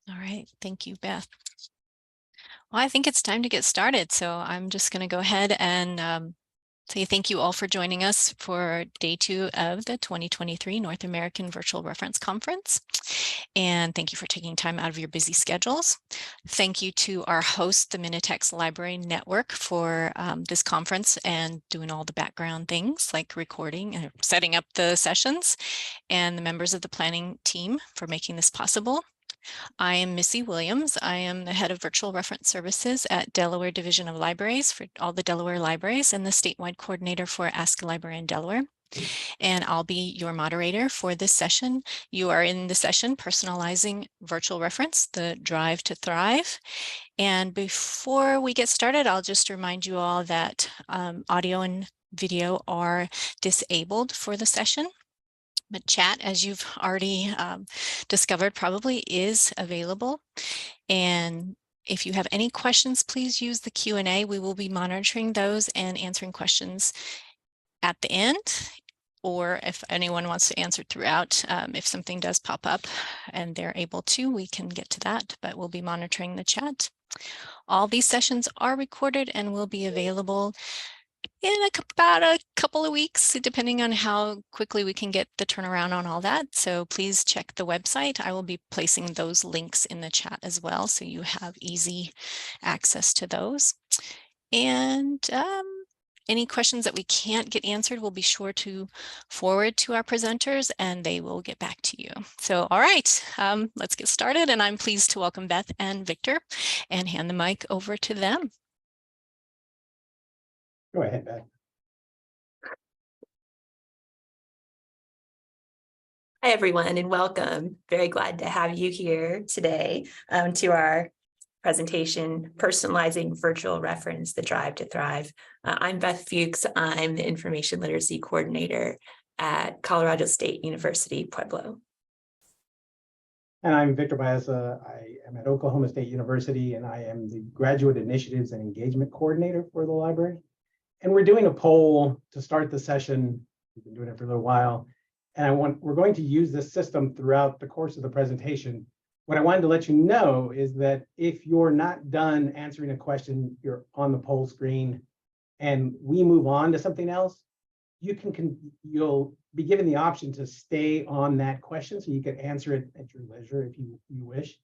All right, thank you, Beth. Well, I think it's time to get started. So I'm just going to go ahead and say thank you all for joining us for day 2 of the 2023 North American Virtual Reference Conference. And thank you for taking time out of your busy schedules. Thank you to our host, the Minitex Library Network, for this conference and doing all the background things like recording and setting up the sessions, and the members of the planning team for making this possible. I am Missy Williams. I am the head of virtual reference services at Delaware Division of Libraries for all the Delaware libraries and the statewide coordinator for Ask a Librarian Delaware. And I'll be your moderator for this session. You are in the session Personalizing Virtual Reference, the Drive to Thrive. And before we get started, I'll just remind you all that audio and video are disabled for the session. But chat, as you've already discovered, probably is available. And if you have any questions, please use the Q&A. We will be monitoring those and answering questions at the end, or if anyone wants to answer throughout, if something does pop up and they're able to, we can get to that, but we'll be monitoring the chat. All these sessions are recorded and will be available in about a couple of weeks, depending on how quickly we can get the turnaround on all that. So please check the website. I will be placing those links in the chat as well, so you have easy access to those. And any questions that we can't get answered, we'll be sure to forward to our presenters and they will get back to you. So, all right, let's get started. And I'm pleased to welcome Beth and Victor and hand the mic over to them. Go ahead, Beth. Hi, everyone, and welcome. Very glad to have you here today to our presentation, Personalizing Virtual Reference, the Drive to Thrive. I'm Beth Fuchs. I'm the Information Literacy Coordinator at Colorado State University, Pueblo. And I'm Victor Baeza. I am at Oklahoma State University, and I am the Graduate Initiatives and Engagement Coordinator for the library. And we're doing a poll to start the session. We've been doing it for a little while. And we're going to use this system throughout the course of the presentation. What I wanted to let you know is that if you're not done answering a question, you're on the poll screen, and we move on to something else, you'll be given the option to stay on that question, so you can answer it at your leisure if you wish.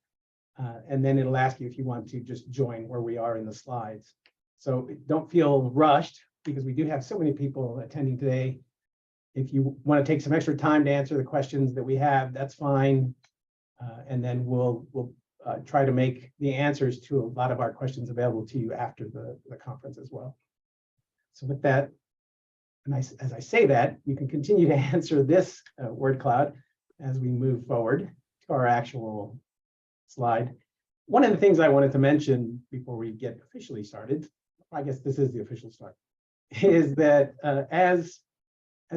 And then it'll ask you if you want to just join where we are in the slides. So don't feel rushed, because we do have so many people attending today. If you want to take some extra time to answer the questions that we have, that's fine. And then we'll try to make the answers to a lot of our questions available to you after the conference as well. So with that, and as I say that, you can continue to answer this word cloud as we move forward to our actual slide. One of the things I wanted to mention before we get officially started, I guess this is the official start, is that as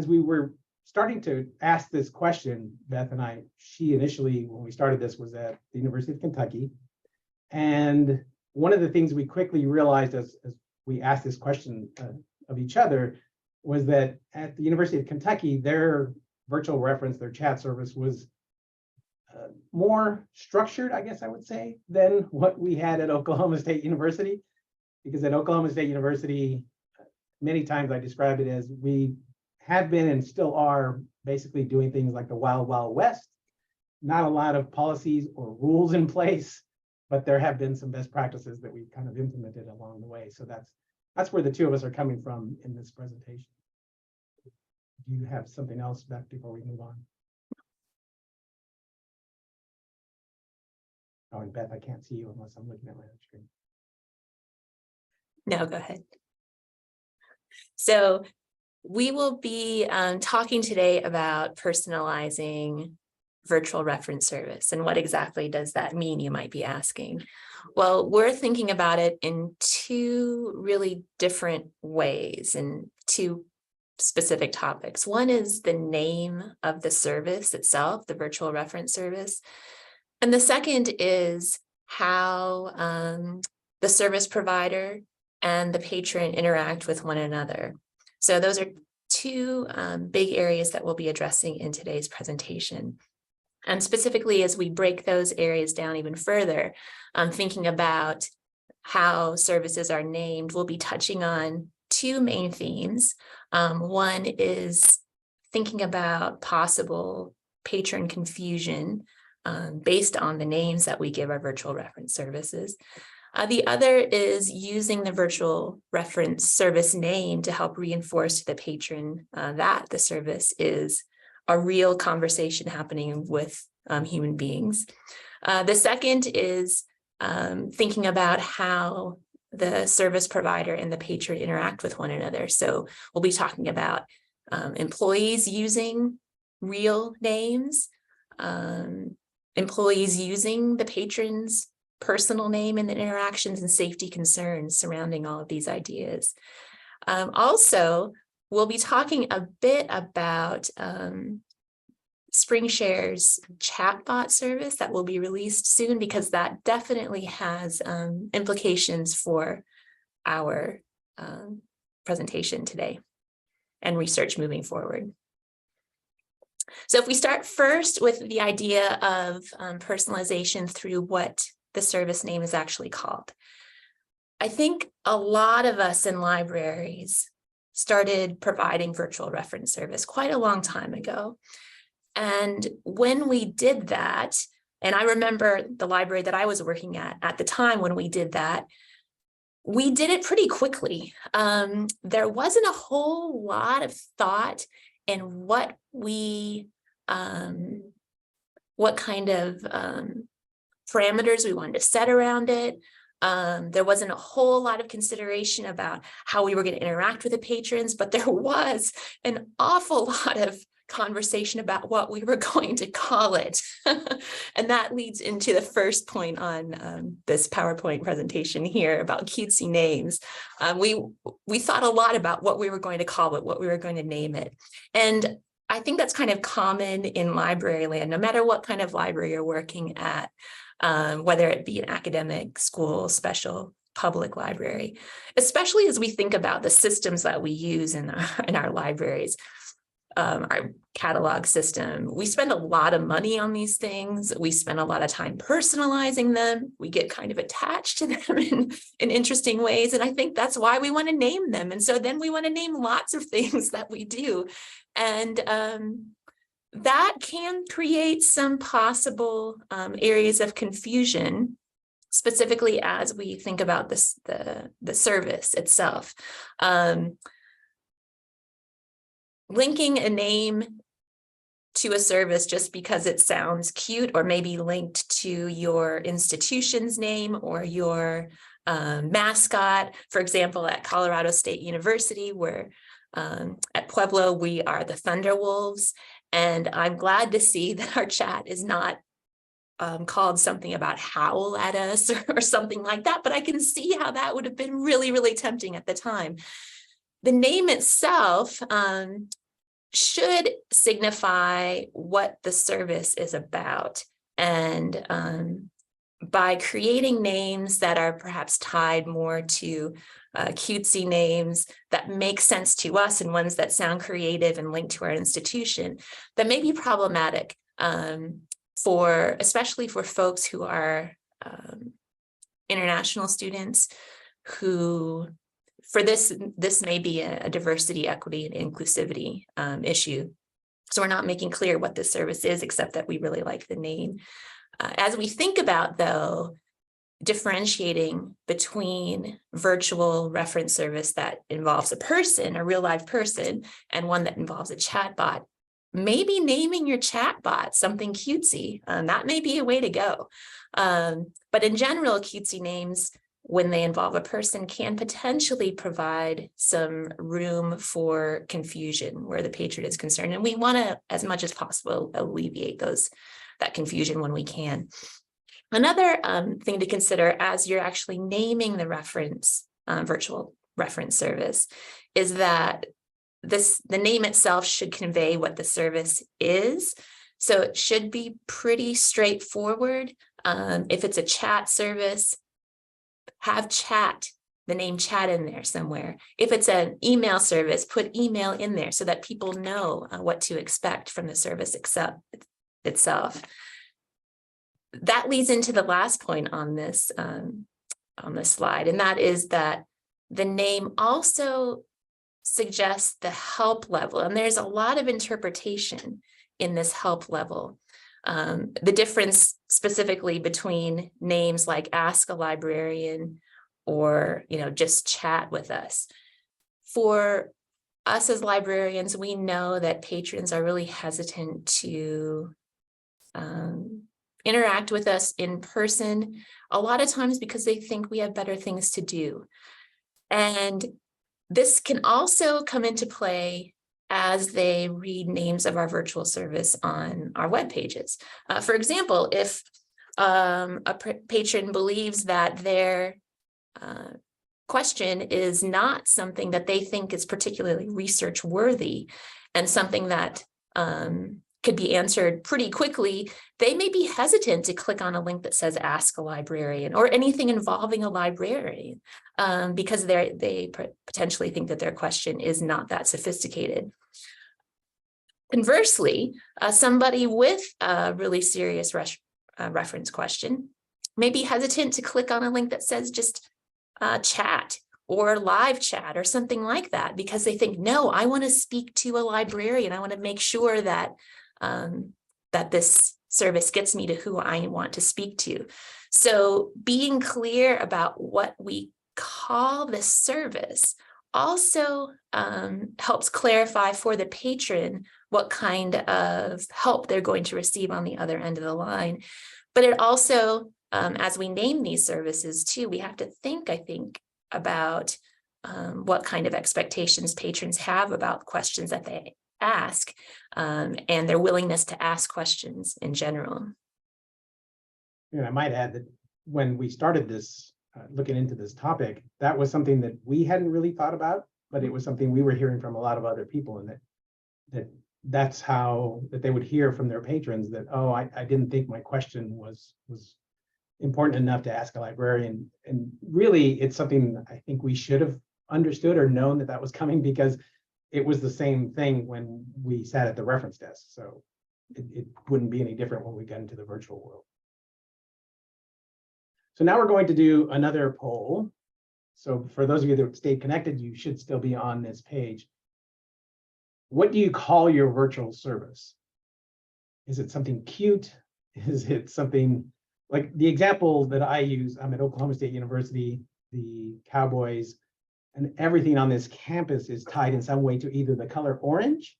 we were starting to ask this question, Beth and I, she initially, when we started this, was at the University of Kentucky. And one of the things we quickly realized as we asked this question of each other was that at the University of Kentucky, their virtual reference, their chat service was more structured, I guess I would say, than what we had at Oklahoma State University. Because at Oklahoma State University, many times I described it as we have been and still are basically doing things like the Wild Wild West. Not a lot of policies or rules in place, but there have been some best practices that we kind of implemented along the way. So that's where the two of us are coming from in this presentation. Do you have something else, Beth, before we move on? Oh, and Beth, I can't see you unless I'm looking at my own screen. No, go ahead. So we will be talking today about personalizing virtual reference service. And what exactly does that mean, you might be asking? Well, we're thinking about it in two really different ways and two specific topics. One is the name of the service itself, the virtual reference service. And the second is how the service provider and the patron interact with one another. So those are two big areas that we'll be addressing in today's presentation. And specifically, as we break those areas down even further, thinking about how services are named, we'll be touching on two main themes. One is thinking about possible patron confusion based on the names that we give our virtual reference services. The other is using the virtual reference service name to help reinforce to the patron that the service is a real conversation happening with human beings. The second is thinking about how the service provider and the patron interact with one another. So we'll be talking about employees using real names, employees using the patron's personal name in the interactions, and safety concerns surrounding all of these ideas. Also, we'll be talking a bit about Springshare's chatbot service that will be released soon, because that definitely has implications for our presentation today and research moving forward. So if we start first with the idea of personalization through what the service name is actually called. I think a lot of us in libraries started providing virtual reference service quite a long time ago. And when we did that, and I remember the library that I was working at the time when we did that, we did it pretty quickly. There wasn't a whole lot of thought in what kind of parameters we wanted to set around it. There wasn't a whole lot of consideration about how we were going to interact with the patrons, but there was an awful lot of conversation about what we were going to call it. And that leads into the first point on this PowerPoint presentation here about cutesy names. We thought a lot about what we were going to call it, what we were going to name it. And I think that's kind of common in library land, no matter what kind of library you're working at, whether it be an academic, school, special, public library, especially as we think about the systems that we use in our libraries. Our catalog system. We spend a lot of money on these things. We spend a lot of time personalizing them. We get kind of attached to them in interesting ways. And I think that's why we want to name them. And so then we want to name lots of things that we do. And that can create some possible areas of confusion, specifically as we think about this, the service itself. Linking a name to a service just because it sounds cute, or maybe linked to your institution's name or your mascot. For example, at Colorado State University, where at Pueblo, we are the Thunderwolves. And I'm glad to see that our chat is not called something about howl at us or something like that, but I can see how that would have been really, really tempting at the time. The name itself should signify what the service is about. And by creating names that are perhaps tied more to cutesy names that make sense to us and ones that sound creative and linked to our institution, that may be problematic especially for folks who are international students who, for this may be a diversity, equity, and inclusivity issue. So we're not making clear what this service is, except that we really like the name. As we think about, though, differentiating between virtual reference service that involves a person, a real live person, and one that involves a chatbot, maybe naming your chatbot something cutesy, that may be a way to go. But in general, cutesy names, when they involve a person, can potentially provide some room for confusion where the patron is concerned. And we want to, as much as possible, alleviate that confusion when we can. Another thing to consider as you're actually naming the virtual reference service is that the name itself should convey what the service is. So it should be pretty straightforward. If it's a chat service, have the name chat in there somewhere. If it's an email service, put email in there so that people know what to expect from the service itself. That leads into the last point on this slide, and that is that the name also suggests the help level, and there's a lot of interpretation in this help level. The difference specifically between names like Ask a Librarian or, just chat with us. For us as librarians, we know that patrons are really hesitant to interact with us in person, a lot of times because they think we have better things to do. And this can also come into play as they read names of our virtual service on our web pages. For example, if a patron believes that their question is not something that they think is particularly research worthy and something that could be answered pretty quickly, they may be hesitant to click on a link that says Ask a Librarian or anything involving a librarian because they potentially think that their question is not that sophisticated. Conversely, somebody with a really serious reference question may be hesitant to click on a link that says just chat or live chat or something like that because they think, no, I want to speak to a librarian. I want to make sure that that this service gets me to who I want to speak to. So being clear about what we call this service also helps clarify for the patron what kind of help they're going to receive on the other end of the line. But it also, as we name these services too, we have to think, I think, about what kind of expectations patrons have about questions that they ask and their willingness to ask questions in general. I might add that when we started this, looking into this topic, that was something that we hadn't really thought about, but it was something we were hearing from a lot of other people, and that's how that they would hear from their patrons that, oh, I didn't think my question was important enough to ask a librarian. And really, it's something I think we should have understood or known that was coming, because it was the same thing when we sat at the reference desk. So it wouldn't be any different when we got into the virtual world. So now we're going to do another poll. So for those of you that stayed connected, you should still be on this page. What do you call your virtual service? Is it something cute? Is it something like the example that I use? I'm at Oklahoma State University, the Cowboys, and everything on this campus is tied in some way to either the color orange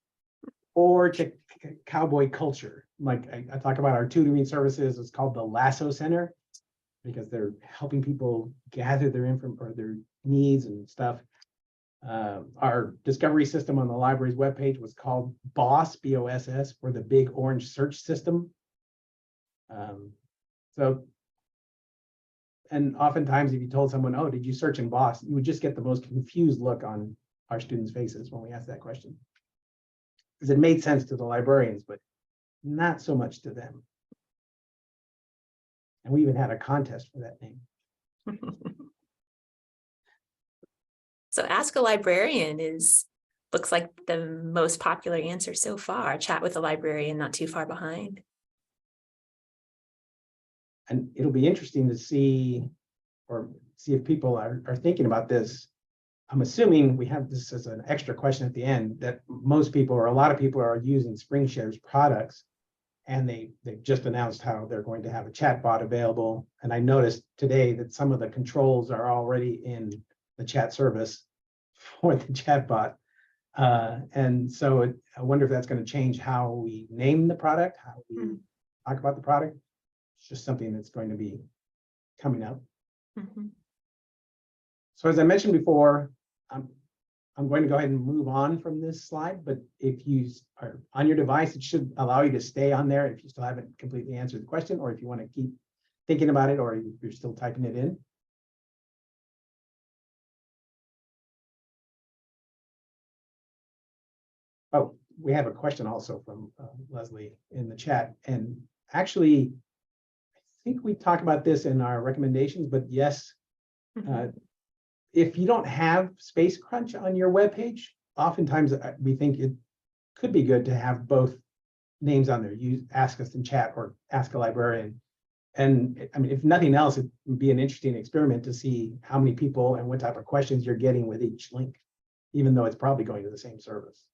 or to cowboy culture. Like I talk about our tutoring services, it's called the Lasso Center, because they're helping people gather their info or their needs and stuff. Our discovery system on the library's webpage was called BOSS, B-O-S-S, for the Big Orange Search System. And oftentimes if you told someone, oh, did you search in BOSS, you would just get the most confused look on our students' faces when we asked that question. Because it made sense to the librarians, but not so much to them. And we even had a contest for that name. So Ask a Librarian looks like the most popular answer so far. Chat with a librarian not too far behind. And it'll be interesting to see if people are thinking about this. I'm assuming we have this as an extra question at the end, that most people or a lot of people are using Springshare's products, and they've just announced how they're going to have a chat bot available. And I noticed today that some of the controls are already in the chat service for the chat bot. And so I wonder if that's going to change how we name the product, how we talk about the product. It's just something that's going to be coming up. So as I mentioned before, I'm going to go ahead and move on from this slide, but if you are on your device, it should allow you to stay on there if you still haven't completely answered the question, or if you want to keep thinking about it, or if you're still typing it in. Oh, we have a question also from Leslie in the chat. And actually, I think we talked about this in our recommendations, but yes, if you don't have Space Crunch on your webpage, oftentimes we think it could be good to have both names on there. Use ask us in chat or ask a librarian. And I mean, if nothing else, it would be an interesting experiment to see how many people and what type of questions you're getting with each link, even though it's probably going to the same service.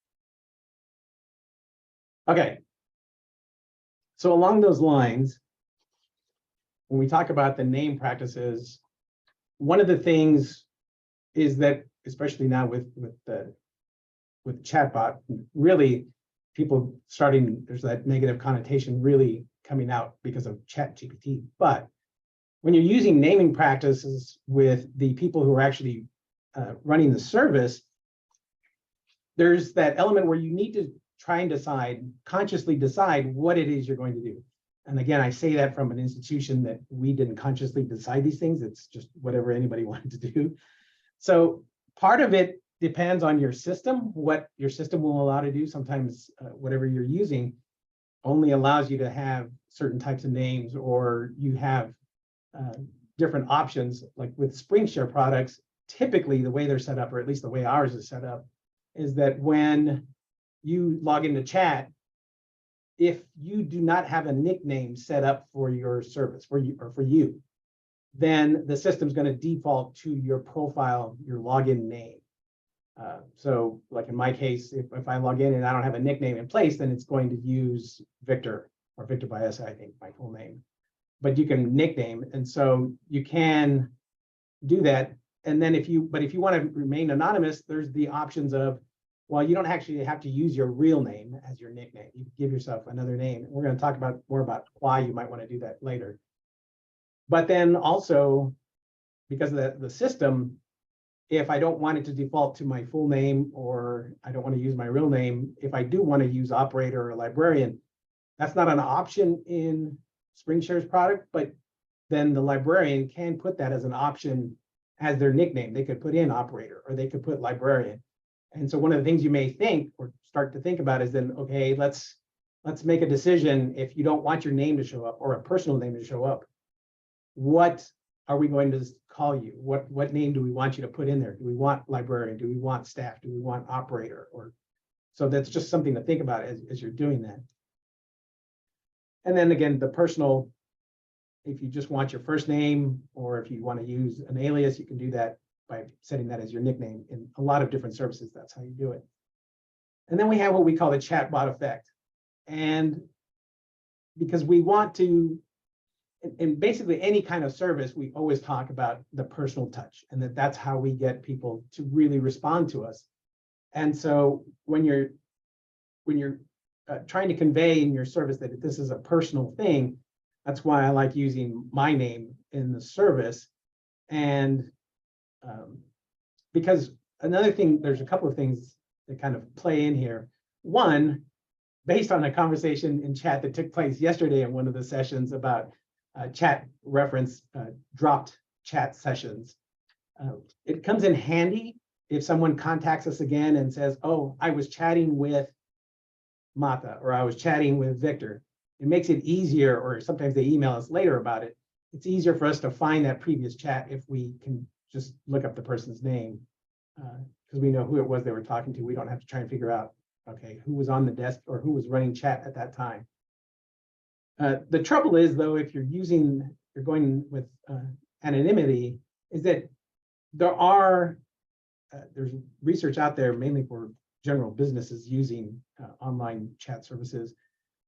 Okay. So along those lines, when we talk about the name practices, one of the things is that, especially now with chatbot, really people starting, there's that negative connotation really coming out because of ChatGPT. But when you're using naming practices with the people who are actually running the service, there's that element where you need to try and decide, consciously decide what it is you're going to do. And again, I say that from an institution that we didn't consciously decide these things. It's just whatever anybody wanted to do. So part of it depends on your system, what your system will allow to do. Sometimes whatever you're using only allows you to have certain types of names, or you have different options. Like with Springshare products, typically the way they're set up, or at least the way ours is set up, is that when you log into chat, if you do not have a nickname set up for your service, for you, then the system's going to default to your profile, your login name. So like in my case, if I log in and I don't have a nickname in place, then it's going to use Victor, or Victor Baeza, I think my full name. But you can nickname, and so you can do that. And then if you want to remain anonymous, there's the options of, well, you don't actually have to use your real name as your nickname. You give yourself another name. We're going to talk more about why you might want to do that later. But then also, because of the system, if I don't want it to default to my full name, or I don't want to use my real name, if I do want to use operator or librarian, that's not an option in Springshare's product, but then the librarian can put that as an option as their nickname. They could put in operator, or they could put librarian. And so one of the things you may think or start to think about is then, okay, let's make a decision. If you don't want your name to show up, or a personal name to show up, what are we going to call you? What name do we want you to put in there? Do we want librarian? Do we want staff? Do we want operator? Or so that's just something to think about as you're doing that. And then again, the personal, if you just want your first name, or if you want to use an alias, you can do that by setting that as your nickname. In a lot of different services, that's how you do it. And then we have what we call the chatbot effect. And because we want to, in basically any kind of service, we always talk about the personal touch, and that's how we get people to really respond to us. And so when you're trying to convey in your service that this is a personal thing, that's why I like using my name in the service. And because another thing, there's a couple of things that kind of play in here. One, based on a conversation in chat that took place yesterday in one of the sessions about chat reference, dropped chat sessions. It comes in handy if someone contacts us again and says, oh, I was chatting with Mata, or I was chatting with Victor. It makes it easier, or sometimes they email us later about it. It's easier for us to find that previous chat if we can just look up the person's name, because we know who it was they were talking to. We don't have to try and figure out, okay, who was on the desk or who was running chat at that time. The trouble is, though, if you're going with anonymity, is that there's research out there, mainly for general businesses using online chat services,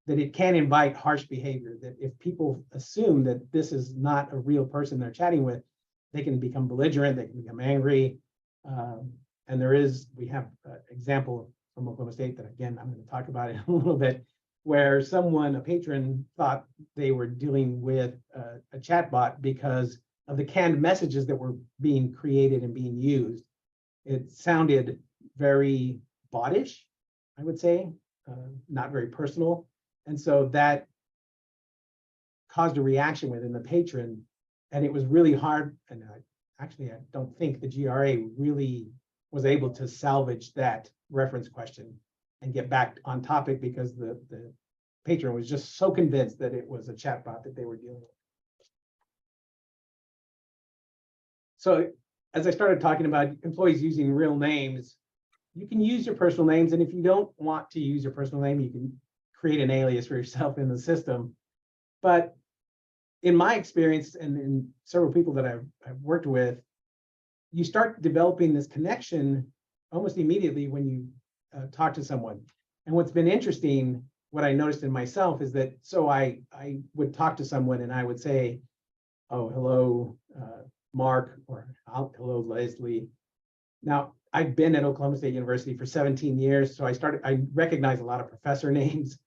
that it can invite harsh behavior, that if people assume that this is not a real person they're chatting with, they can become belligerent, they can become angry. And we have an example from Oklahoma State that, again, I'm going to talk about in a little bit, where a patron, thought they were dealing with a chatbot because of the canned messages that were being created and being used. It sounded very bottish, I would say, not very personal. And so that caused a reaction within the patron, and it was really hard. And I don't think the GRA really was able to salvage that reference question and get back on topic, because the patron was just so convinced that it was a chatbot that they were dealing with. So as I started talking about employees using real names, you can use your personal names. And if you don't want to use your personal name, you can create an alias for yourself in the system. But in my experience and in several people that I've worked with, you start developing this connection almost immediately when you talk to someone. And what's been interesting, what I noticed in myself is that, so I would talk to someone and I would say, oh, hello, Mark, or hello, Leslie. Now, I've been at Oklahoma State University for 17 years, so I recognized a lot of professor names.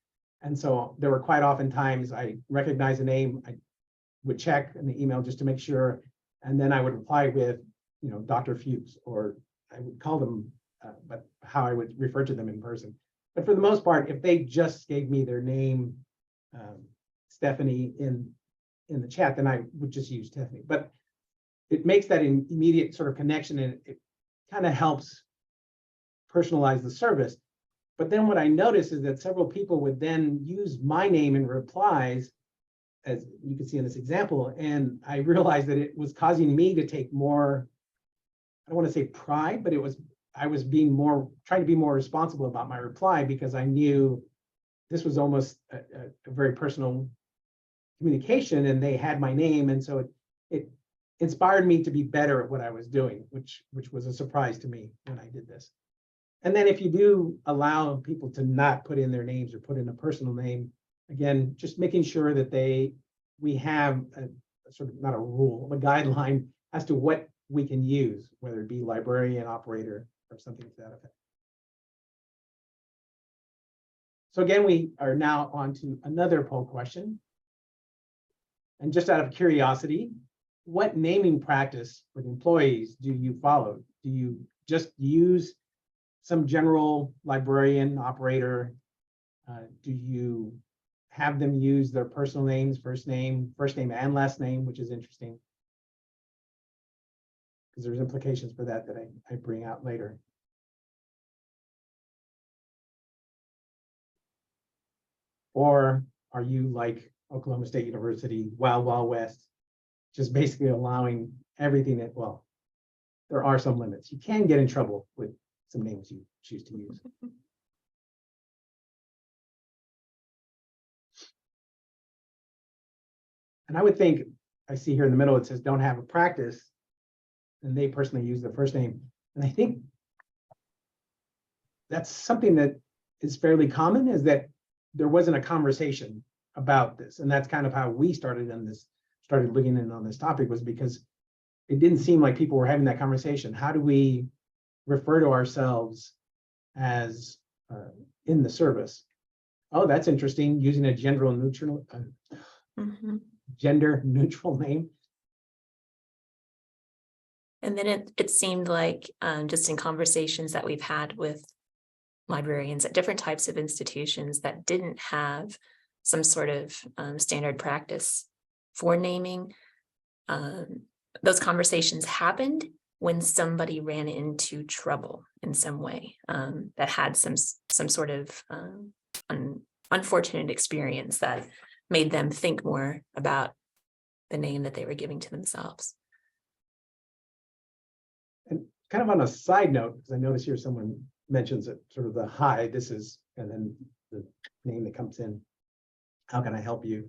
And so there were quite often times I recognized a name, I would check in the email just to make sure, and then I would reply with, Dr. Fuchs, or I would call them, but how I would refer to them in person. But for the most part, if they just gave me their name, Stephanie, in the chat, then I would just use Stephanie. But it makes that immediate sort of connection, and it kind of helps personalize the service. But then what I noticed is that several people would then use my name in replies, as you can see in this example, and I realized that it was causing me to take more, I don't want to say pride, but I was trying to be more responsible about my reply, because I knew this was almost a very personal communication and they had my name. And so it inspired me to be better at what I was doing, which was a surprise to me when I did this. And then if you do allow people to not put in their names or put in a personal name, again, just making sure that we have a sort of, not a rule, a guideline as to what we can use, whether it be librarian, operator, or something to that effect. So again, we are now on to another poll question. And just out of curiosity, what naming practice for the employees do you follow? Do you just use some general librarian, operator? Do you have them use their personal names, first name and last name, which is interesting, because there's implications for that I bring out later. Or are you like Oklahoma State University, Wild Wild West, just basically allowing everything that, well, there are some limits. You can get in trouble with some names you choose to use. And I would think, I see here in the middle, it says don't have a practice, and they personally use their first name. And I think that's something that is fairly common, is that there wasn't a conversation about this. And that's kind of how we started looking in on this topic, was because it didn't seem like people were having that conversation. How do we refer to ourselves as in the service? Oh, that's interesting, using a gender neutral name. And then it seemed like just in conversations that we've had with librarians at different types of institutions that didn't have some sort of standard practice for naming, those conversations happened when somebody ran into trouble in some way, that had some sort of unfortunate experience that made them think more about the name that they were giving to themselves. And kind of on a side note, because I notice here someone mentions it, sort of the hi, this is, and then the name that comes in, how can I help you?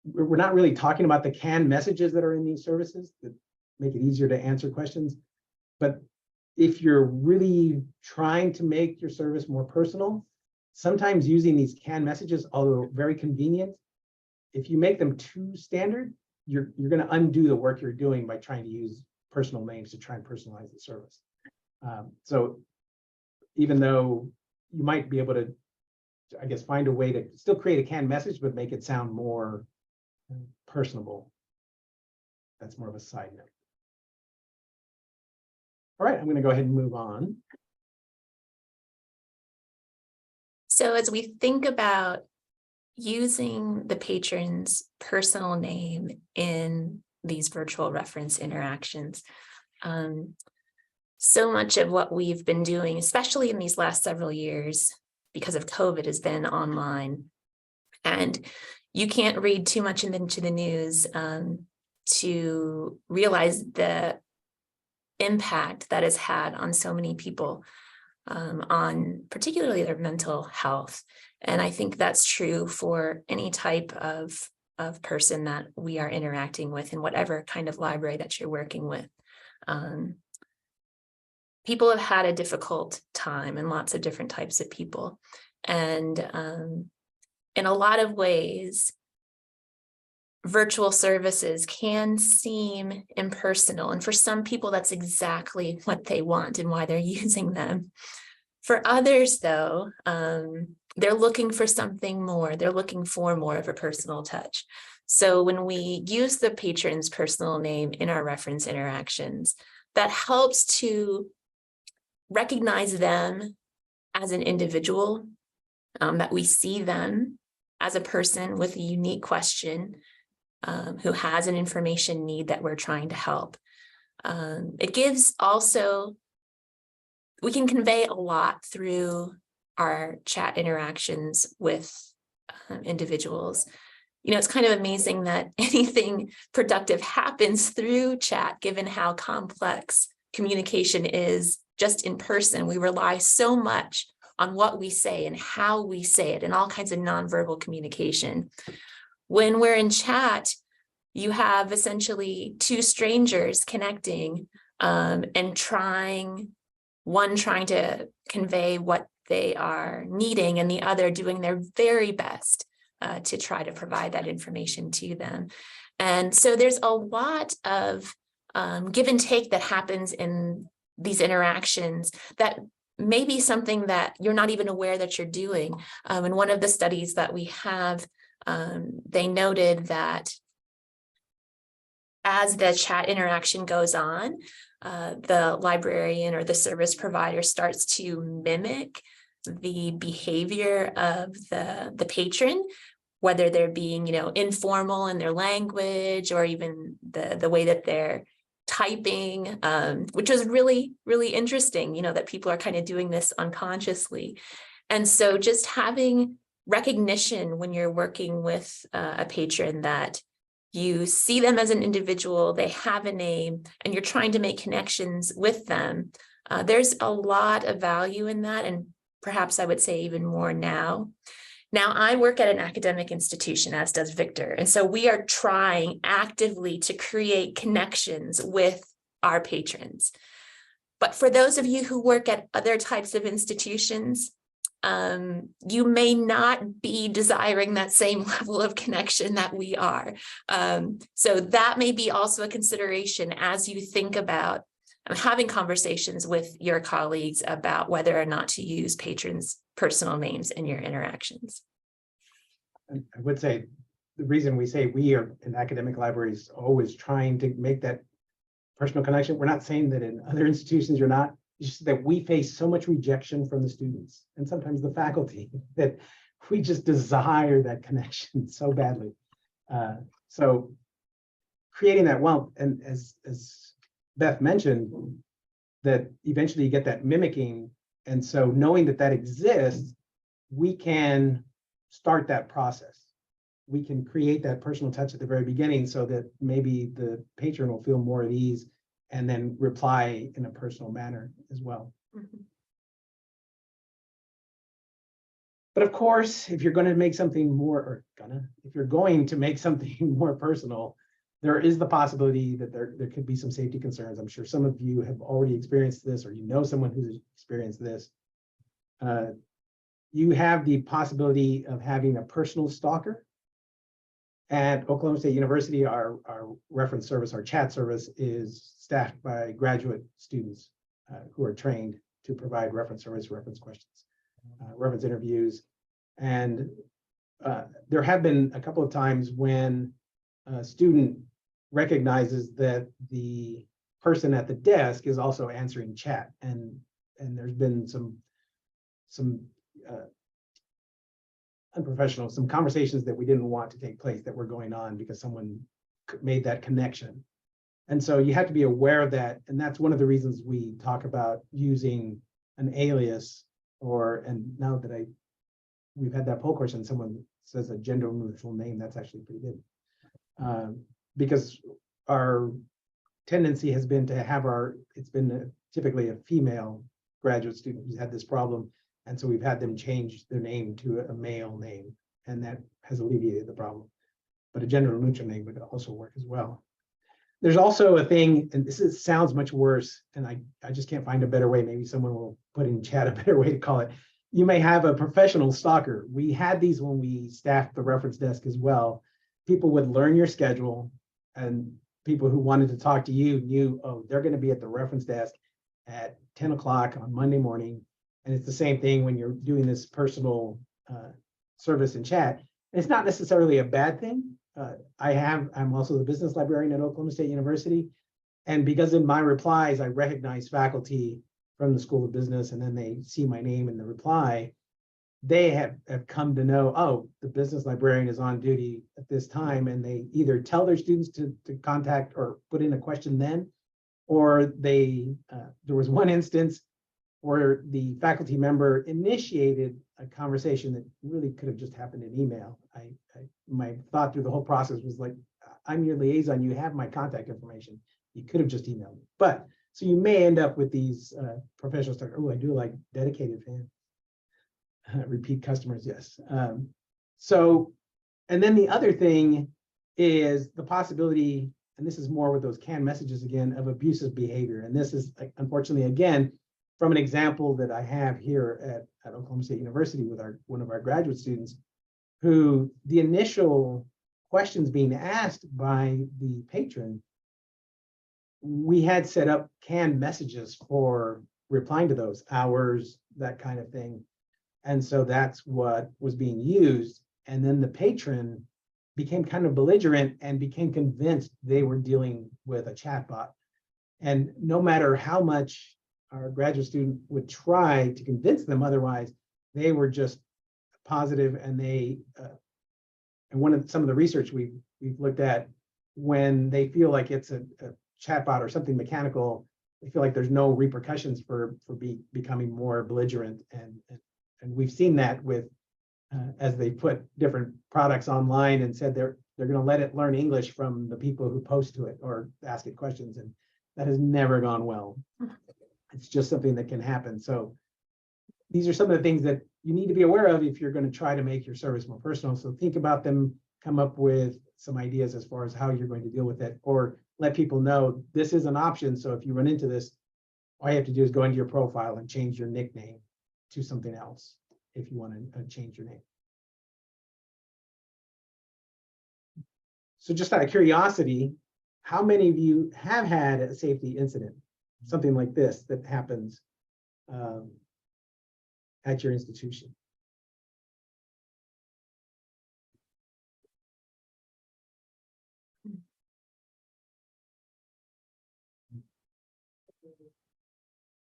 We're not really talking about the canned messages that are in these services that make it easier to answer questions. But if you're really trying to make your service more personal, sometimes using these canned messages, although very convenient, if you make them too standard, you're going to undo the work you're doing by trying to use personal names to try and personalize the service. So even though you might be able to, I guess, find a way to still create a canned message, but make it sound more personable. That's more of a side note. All right, I'm going to go ahead and move on. So as we think about using the patron's personal name in these virtual reference interactions, so much of what we've been doing, especially in these last several years, because of COVID, has been online. And you can't read too much into the news to realize the impact that has had on so many people. on particularly their mental health. And I think that's true for any type of person that we are interacting with in whatever kind of library that you're working with. People have had a difficult time, and lots of different types of people. And in a lot of ways, virtual services can seem impersonal. And for some people, that's exactly what they want and why they're using them. For others, though, they're looking for something more. They're looking for more of a personal touch. So when we use the patron's personal name in our reference interactions, that helps to recognize them as an individual, that we see them as a person with a unique question, who has an information need that we're trying to help. It gives also, we can convey a lot through our chat interactions with individuals. You know, it's kind of amazing that anything productive happens through chat, given how complex communication is just in person. We rely so much on what we say and how we say it and all kinds of nonverbal communication. When we're in chat, you have essentially two strangers connecting and trying to convey what they are needing, and the other doing their very best to try to provide that information to them. And so there's a lot of give and take that happens in these interactions that may be something that you're not even aware that you're doing. In one of the studies that we have, they noted that as the chat interaction goes on, the librarian or the service provider starts to mimic the behavior of the patron, whether they're being, informal in their language or even the way that they're typing, which is really, really interesting, that people are kind of doing this unconsciously. And so just having recognition when you're working with a patron that you see them as an individual, they have a name, and you're trying to make connections with them. There's a lot of value in that, and perhaps I would say even more now. Now, I work at an academic institution, as does Victor, and so we are trying actively to create connections with our patrons. But for those of you who work at other types of institutions, you may not be desiring that same level of connection that we are. So that may be also a consideration as you think about having conversations with your colleagues about whether or not to use patrons' personal names in your interactions. And I would say the reason we say we are in academic libraries always trying to make that personal connection. We're not saying that in other institutions you're not. It's just that we face so much rejection from the students and sometimes the faculty that we just desire that connection so badly. So creating that, well, and as Beth mentioned, that eventually you get that mimicking. And so knowing that that exists, we can start that process. We can create that personal touch at the very beginning so that maybe the patron will feel more at ease and then reply in a personal manner as well. Mm-hmm. But of course, if you're going to make something more, if you're going to make something more personal, there is the possibility that there could be some safety concerns. I'm sure some of you have already experienced this, or you know someone who's experienced this. You have the possibility of having a personal stalker. At Oklahoma State University, our reference service, our chat service, is staffed by graduate students who are trained to provide reference service, reference questions, reference interviews. And there have been a couple of times when a student recognizes that the person at the desk is also answering chat, and there's been some unprofessional, some conversations that we didn't want to take place that were going on because someone made that connection. And so you have to be aware of that. And that's one of the reasons we talk about using an alias, and now that we've had that poll question, someone says a gender neutral name, that's actually pretty good. Because our tendency has been to have it's been typically a female graduate student who's had this problem. And so we've had them change their name to a male name, and that has alleviated the problem. But a gender neutral name would also work as well. There's also a thing, and sounds much worse, and I just can't find a better way. Maybe someone will put in chat a better way to call it. You may have a professional stalker. We had these when we staffed the reference desk as well. People would learn your schedule, and people who wanted to talk to you knew, oh, they're going to be at the reference desk at 10 o'clock on Monday morning. And it's the same thing when you're doing this personal service and chat. And it's not necessarily a bad thing. I'm also the business librarian at Oklahoma State University. And because in my replies, I recognize faculty from the School of Business, and then they see my name in the reply, they have come to know, oh, the business librarian is on duty at this time, and they either tell their students to contact or put in a question then, or there was one instance where the faculty member initiated a conversation that really could have just happened in email. My thought through the whole process was like, I'm your liaison, you have my contact information. You could have just emailed me. But so you may end up with these professionals talk, oh, I do like dedicated fans. Repeat customers, yes. So, and then the other thing is the possibility, and this is more with those canned messages again, of abusive behavior. And this is unfortunately, again, from an example that I have here at Oklahoma State University with one of our graduate students, who the initial questions being asked by the patron, we had set up canned messages for replying to those, hours, that kind of thing. And so that's what was being used. And then the patron became kind of belligerent and became convinced they were dealing with a chatbot. And no matter how much our graduate student would try to convince them otherwise, they were just positive. And and some of the research we've looked at, when they feel like it's a chatbot or something mechanical, they feel like there's no repercussions for becoming more belligerent. And we've seen that with as they put different products online and said they're going to let it learn English from the people who post to it or ask it questions, and that has never gone well. It's just something that can happen. So these are some of the things that you need to be aware of if you're going to try to make your service more personal. So think about them, come up with some ideas as far as how you're going to deal with it, or let people know this is an option. So if you run into this, all you have to do is go into your profile and change your nickname to something else if you want to change your name. So just out of curiosity, how many of you have had a safety incident, something like this that happens at your institution?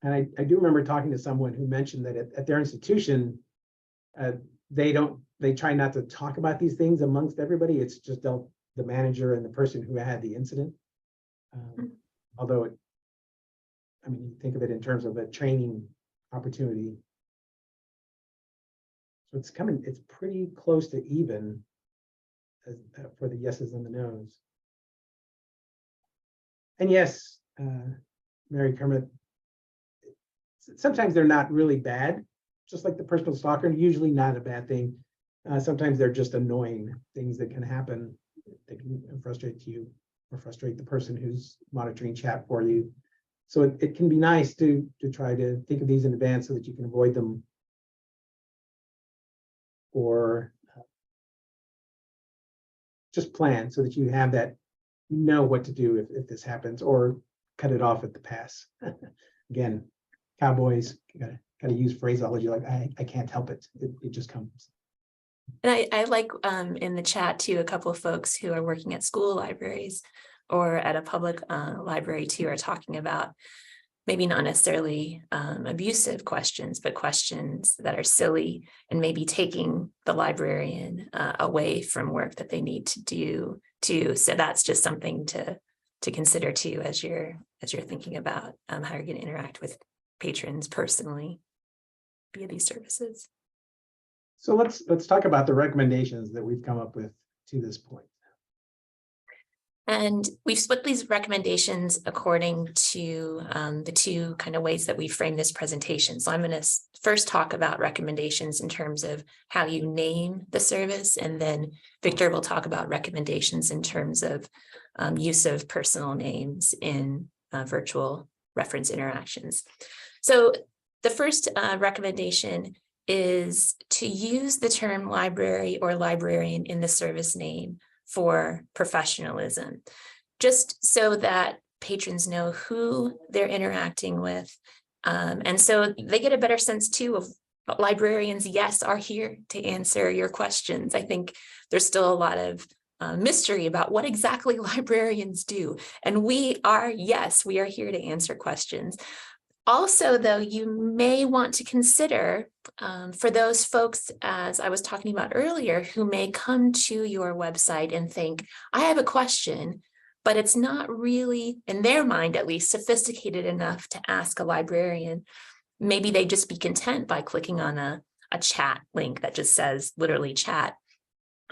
And I do remember talking to someone who mentioned that at their institution, they try not to talk about these things amongst everybody. It's just the manager and the person who had the incident. Although, I mean, you think of it in terms of a training opportunity. So it's pretty close to even for the yeses and the nos. And yes, Mary Kermit, sometimes they're not really bad, just like the personal stalker, usually not a bad thing. Sometimes they're just annoying things that can happen. They can frustrate you or frustrate the person who's monitoring chat for you. So it can be nice to try to think of these in advance so that you can avoid them, or just plan so that you have that, you know what to do if this happens, or cut it off at the pass. Again, cowboys gotta use phraseology like I can't help it. It just comes. And I like in the chat too, a couple of folks who are working at school libraries or at a public library too are talking about maybe not necessarily abusive questions, but questions that are silly and maybe taking the librarian away from work that they need to do too. So that's just something to consider too as you're thinking about how you're going to interact with patrons personally via these services. So let's talk about the recommendations that we've come up with to this point. And we've split these recommendations according to the two kind of ways that we frame this presentation. So I'm going to first talk about recommendations in terms of how you name the service, and then Victor will talk about recommendations in terms of use of personal names in virtual reference interactions. So the first recommendation is to use the term library or librarian in the service name for professionalism, just so that patrons know who they're interacting with. And so they get a better sense too of librarians, yes, are here to answer your questions. I think there's still a lot of mystery about what exactly librarians do. And we are here to answer questions. Also, though, you may want to consider for those folks, as I was talking about earlier, who may come to your website and think, I have a question, but it's not really, in their mind at least, sophisticated enough to ask a librarian. Maybe they just be content by clicking on a chat link that just says literally chat.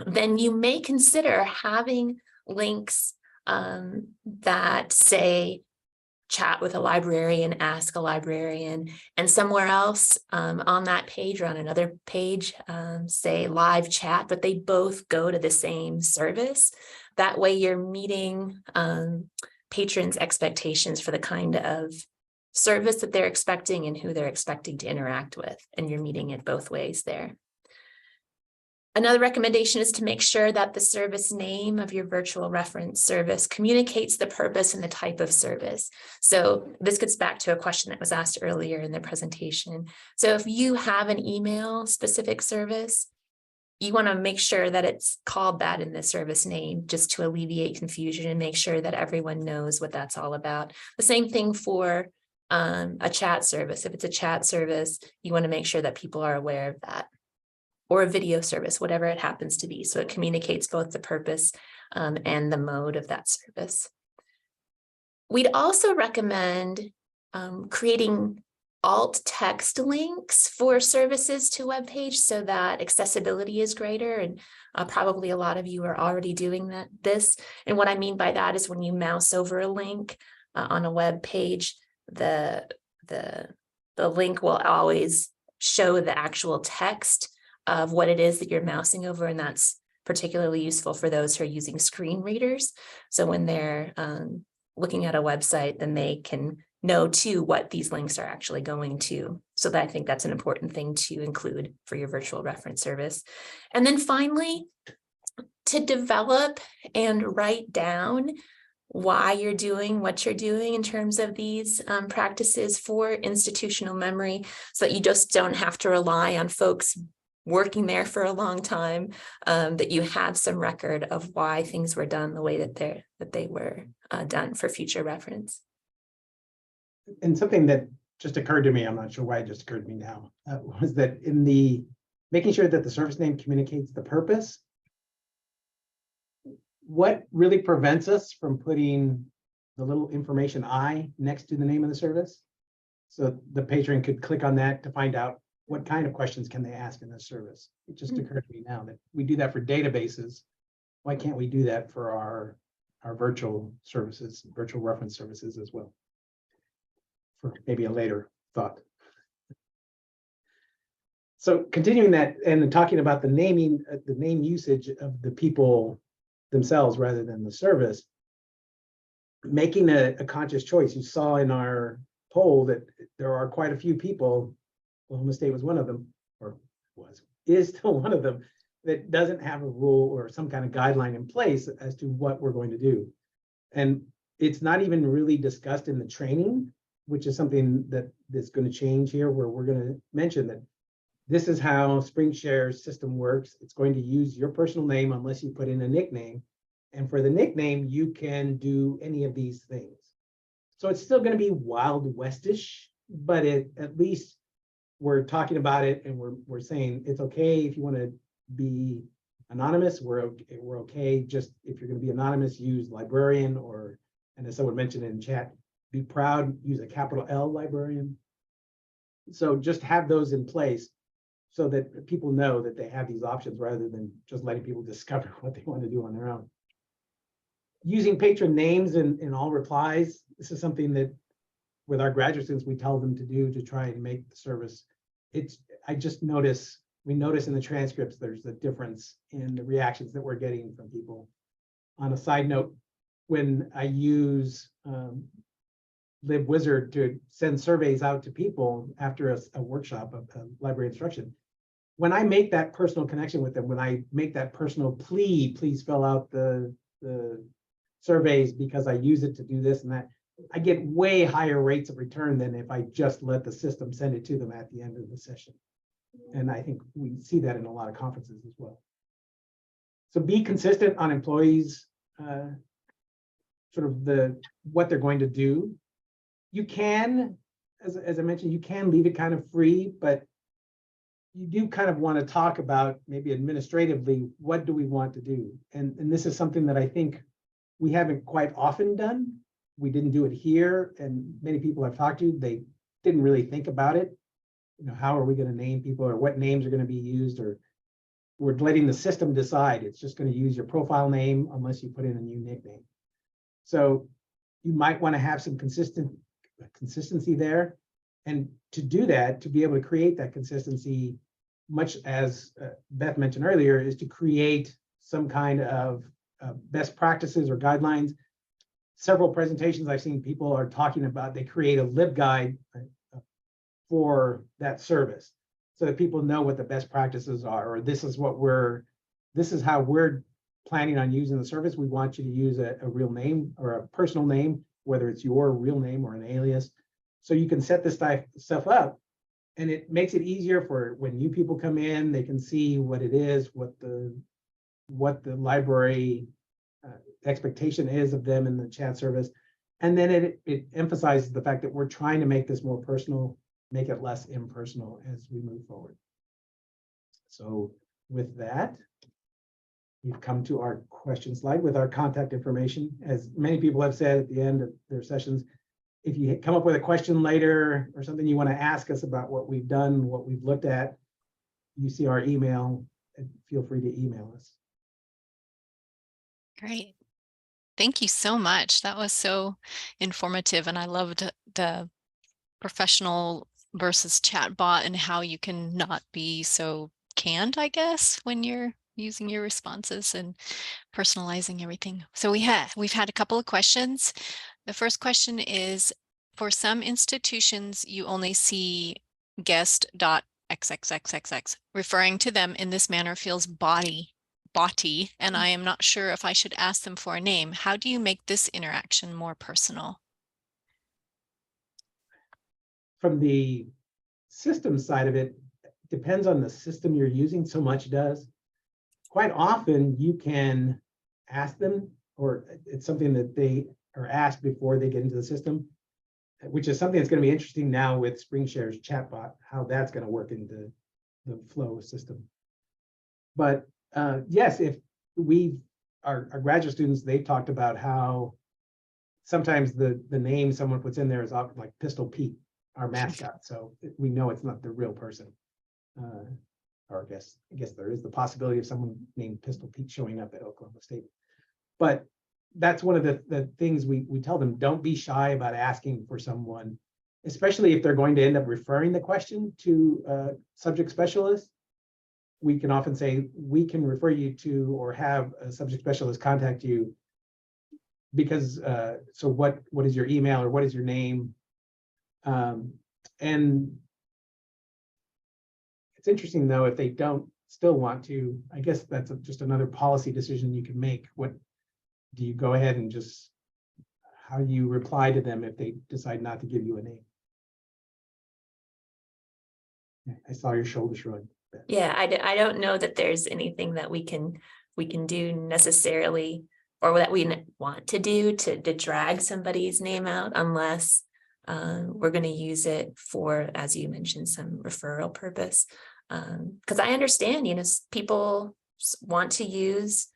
Then you may consider having links that say, chat with a librarian, ask a librarian, and somewhere else on that page or on another page, say live chat, but they both go to the same service. That way you're meeting patrons' expectations for the kind of service that they're expecting and who they're expecting to interact with, and you're meeting it both ways there. Another recommendation is to make sure that the service name of your virtual reference service communicates the purpose and the type of service. So this gets back to a question that was asked earlier in the presentation. So if you have an email specific service, you want to make sure that it's called that in the service name, just to alleviate confusion and make sure that everyone knows what that's all about. The same thing for a chat service. If it's a chat service, you want to make sure that people are aware of that. Or a video service, whatever it happens to be. So it communicates both the purpose and the mode of that service. We'd also recommend creating alt text links for services to web page so that accessibility is greater. And probably a lot of you are already doing this. And what I mean by that is when you mouse over a link on a web page, the link will always show the actual text of what it is that you're mousing over, and that's particularly useful for those who are using screen readers. So when they're looking at a website, then they can know too what these links are actually going to. So that I think that's an important thing to include for your virtual reference service. And then finally, to develop and write down why you're doing what you're doing in terms of these practices for institutional memory, so that you just don't have to rely on folks working there for a long time, that you have some record of why things were done the way that they were done for future reference. And something that just occurred to me, I'm not sure why it just occurred to me now, was that in the making sure that the service name communicates the purpose, what really prevents us from putting the little information I next to the name of the service? So the patron could click on that to find out what kind of questions can they ask in this service. It just occurred to me now that we do that for databases. Why can't we do that for our virtual services, virtual reference services as well? For maybe a later thought. So continuing that and talking about the naming, the name usage of the people themselves rather than the service, making a conscious choice. You saw in our poll that there are quite a few people, Oklahoma State was one of them, or is still one of them, that doesn't have a rule or some kind of guideline in place as to what we're going to do. And it's not even really discussed in the training, which is something that's going to change here, where we're going to mention that this is how Springshare's system works. It's going to use your personal name unless you put in a nickname. And for the nickname, you can do any of these things. So it's still going to be Wild Westish, but at least we're talking about it, and we're saying it's okay if you want to be anonymous. We're okay. Just if you're going to be anonymous, use librarian, or, and as someone mentioned in chat, be proud, use a capital L librarian. So just have those in place so that people know that they have these options rather than just letting people discover what they want to do on their own. using patron names in all replies. This is something that with our graduate students, we tell them to do to try and make the service. I just we notice in the transcripts, there's a difference in the reactions that we're getting from people. On a side note, when I use LibWizard to send surveys out to people after a workshop of library instruction, when I make that personal connection with them, when I make that personal plea, please fill out the surveys because I use it to do this and that, I get way higher rates of return than if I just let the system send it to them at the end of the session. And I think we see that in a lot of conferences as well. So be consistent on employees, sort of what they're going to do. You can, as I mentioned, you can leave it kind of free, but you do kind of want to talk about maybe administratively, what do we want to do? And this is something that I think we haven't quite often done. We didn't do it here, and many people I've talked to, they didn't really think about it. You know, how are we going to name people, or what names are going to be used, or we're letting the system decide. It's just going to use your profile name unless you put in a new nickname. So you might want to have some consistency there. And to do that, to be able to create that consistency, much as Beth mentioned earlier, is to create some kind of best practices or guidelines. Several presentations I've seen people are talking about, they create a LibGuide for that service so that people know what the best practices are, or this is how we're planning on using the service. We want you to use a real name or a personal name, whether it's your real name or an alias. So you can set this stuff up, and it makes it easier for when new people come in, they can see what it is, what the library expectation is of them in the chat service. And then it emphasizes the fact that we're trying to make this more personal, make it less impersonal as we move forward. So with that, we've come to our question slide with our contact information. As many people have said at the end of their sessions, if you come up with a question later or something you want to ask us about what we've done, what we've looked at, you see our email, and feel free to email us. Great. Thank you so much. That was so informative, and I loved the professional versus chatbot and how you can not be so canned, I guess, when you're using your responses and personalizing everything. So we've had a couple of questions. The first question is, for some institutions, you only see guest.xxxxx. Referring to them in this manner feels botty, and I am not sure if I should ask them for a name. How do you make this interaction more personal? From the system side of it, depends on the system you're using, so much does. Quite often you can ask them, or it's something that they are asked before they get into the system, which is something that's going to be interesting now with Springshare's chatbot, how that's going to work into the flow system. But yes, if our graduate students, they've talked about how sometimes the name someone puts in there is often like Pistol Pete, our mascot. So we know it's not the real person. Or I guess there is the possibility of someone named Pistol Pete showing up at Oklahoma State. But that's one of the things we tell them, don't be shy about asking for someone, especially if they're going to end up referring the question to a subject specialist. We can often say, we can refer you to or have a subject specialist contact you because, so what is your email or what is your name? And it's interesting though, if they don't still want to, I guess that's just another policy decision you can make. What do you go ahead and just, how do you reply to them if they decide not to give you a name? I saw your shoulder shrug. Yeah, I don't know that there's anything that we can do necessarily, or that we want to do to drag somebody's name out, unless we're going to use it for, as you mentioned, some referral purpose. Because I understand, people want to use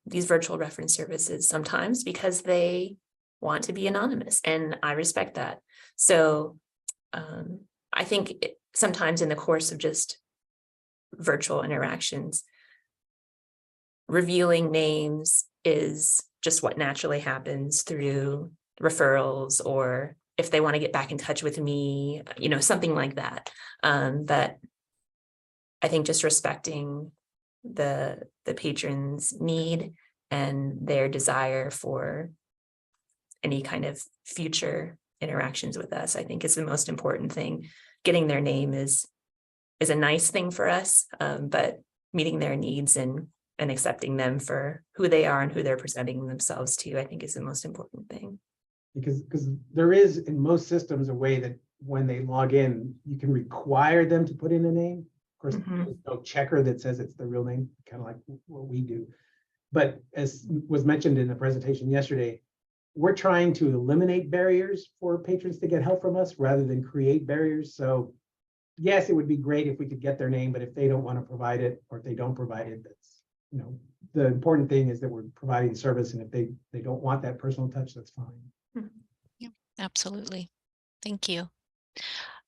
these virtual reference services sometimes because they want to be anonymous, and I respect that. So I think sometimes in the course of just virtual interactions, revealing names is just what naturally happens through referrals, or if they want to get back in touch with me, something like that. That I think just respecting the patron's need and their desire for any kind of future interactions with us, I think is the most important thing. Getting their name is a nice thing for us, but meeting their needs and accepting them for who they are and who they're presenting themselves to, I think is the most important thing. Because there is in most systems a way that when they log in, you can require them to put in a name. Of course, there's no checker that says it's the real name, kind of like what we do. But as was mentioned in the presentation yesterday, we're trying to eliminate barriers for patrons to get help from us rather than create barriers. So yes, it would be great if we could get their name, but if they don't want to provide it, or if they don't provide it, that's, the important thing is that we're providing service. And if they don't want that personal touch, that's fine. Yeah, absolutely. Thank you.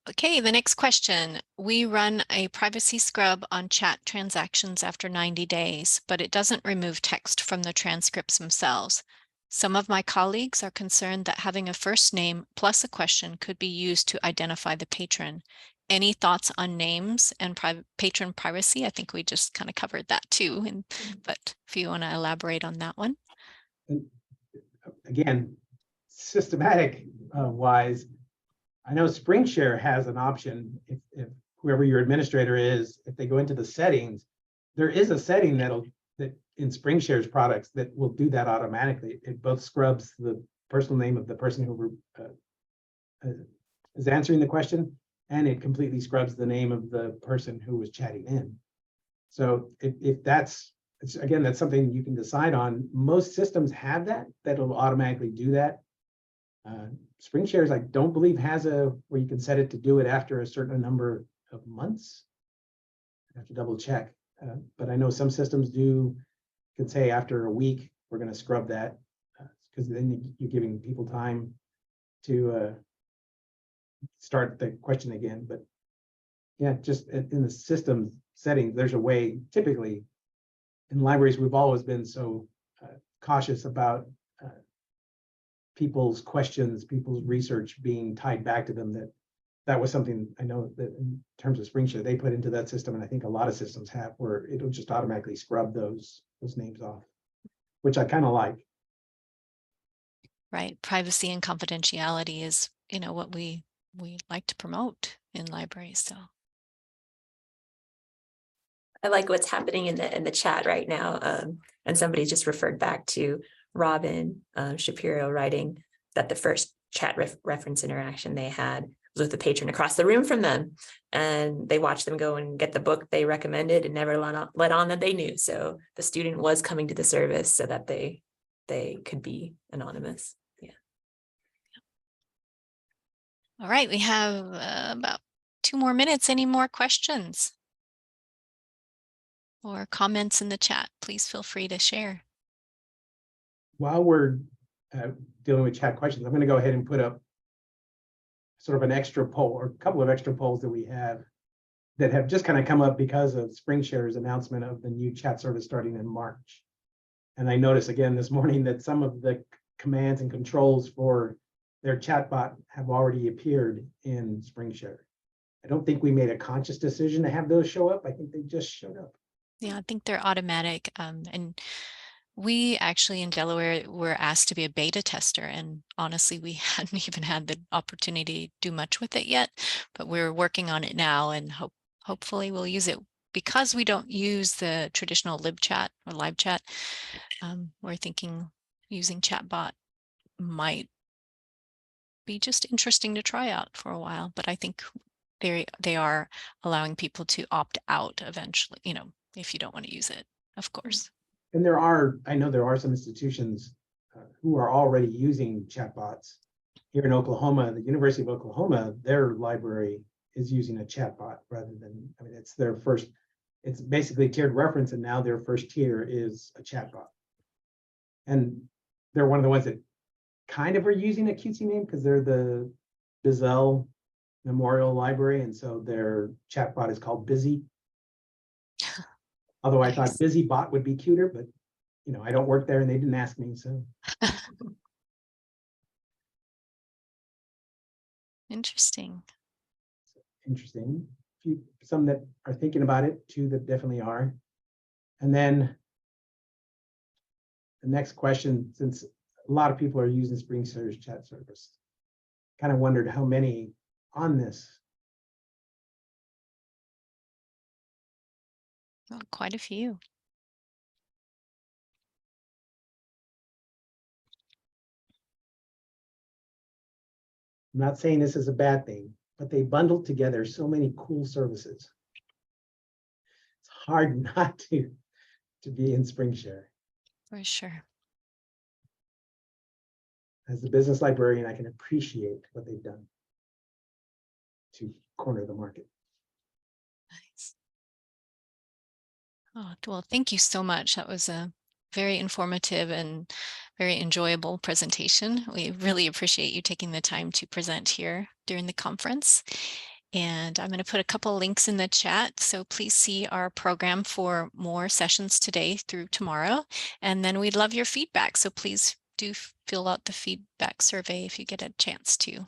Okay, the next question. We run a privacy scrub on chat transactions after 90 days, but it doesn't remove text from the transcripts themselves. Some of my colleagues are concerned that having a first name plus a question could be used to identify the patron. Any thoughts on names and patron privacy? I think we just kind of covered that too, but if you want to elaborate on that one. And again, systematic wise, I know Springshare has an option. If whoever your administrator is, if they go into the settings, there is a setting that in Springshare's products that will do that automatically. It both scrubs the personal name of the person who is answering the question, and it completely scrubs the name of the person who was chatting in. So if that's something you can decide on. Most systems have that'll automatically do that. Springshare's, I don't believe, has where you can set it to do it after a certain number of months. I have to double check, but I know some systems can say after a week we're going to scrub that, because then you're giving people time to start the question again. But yeah, just in the system settings, there's a way. Typically, in libraries, we've always been so cautious about people's questions, people's research being tied back to them, that was something I know that in terms of Springshare, they put into that system, and I think a lot of systems have, where it'll just automatically scrub those names off, which I kind of like. Right. Privacy and confidentiality is, what we like to promote in libraries. So I like what's happening in the chat right now. And somebody just referred back to Robin Shapiro writing that the first chat reference interaction they had was with the patron across the room from them, and they watched them go and get the book they recommended and never let on that they knew. So the student was coming to the service so that they could be anonymous. Yeah. All right, we have about 2 more minutes. Any more questions or comments in the chat? Please feel free to share. While we're dealing with chat questions, I'm going to go ahead and put up sort of an extra poll, or a couple of extra polls that we have that have just kind of come up because of Springshare's announcement of the new chat service starting in March. And I noticed again this morning that some of the commands and controls for their chatbot have already appeared in Springshare. I don't think we made a conscious decision to have those show up. I think they just showed up. Yeah, I think they're automatic. And we actually in Delaware were asked to be a beta tester, and honestly, we hadn't even had the opportunity to do much with it yet, but we're working on it now, and hopefully we'll use it. Because we don't use the traditional lib chat or live chat, we're thinking using chatbot might be just interesting to try out for a while, but I think they are allowing people to opt out eventually, if you don't want to use it, of course. And I know there are some institutions who are already using chatbots. Here in Oklahoma, the University of Oklahoma, their library is using a chatbot rather than, it's their first, it's basically tiered reference, and now their first tier is a chatbot. And they're one of the ones that kind of are using a cutesy name because they're the Baeza Memorial Library, and so their chatbot is called Busy. Although I thought Busy Bot would be cuter, but I don't work there and they didn't ask me, so. Interesting. Interesting. Some that are thinking about it, two that definitely are. And then the next question, since a lot of people are using Springshare's chat service, kind of wondered how many on this. Well, quite a few. I'm not saying this is a bad thing, but they bundled together so many cool services. It's hard not to be in Springshare. For sure. As a business librarian, I can appreciate what they've done to corner the market. Nice. Oh, well, thank you so much. That was a very informative and very enjoyable presentation. We really appreciate you taking the time to present here during the conference. And I'm going to put a couple links in the chat. So please see our program for more sessions today through tomorrow. And then we'd love your feedback. So please do fill out the feedback survey if you get a chance to.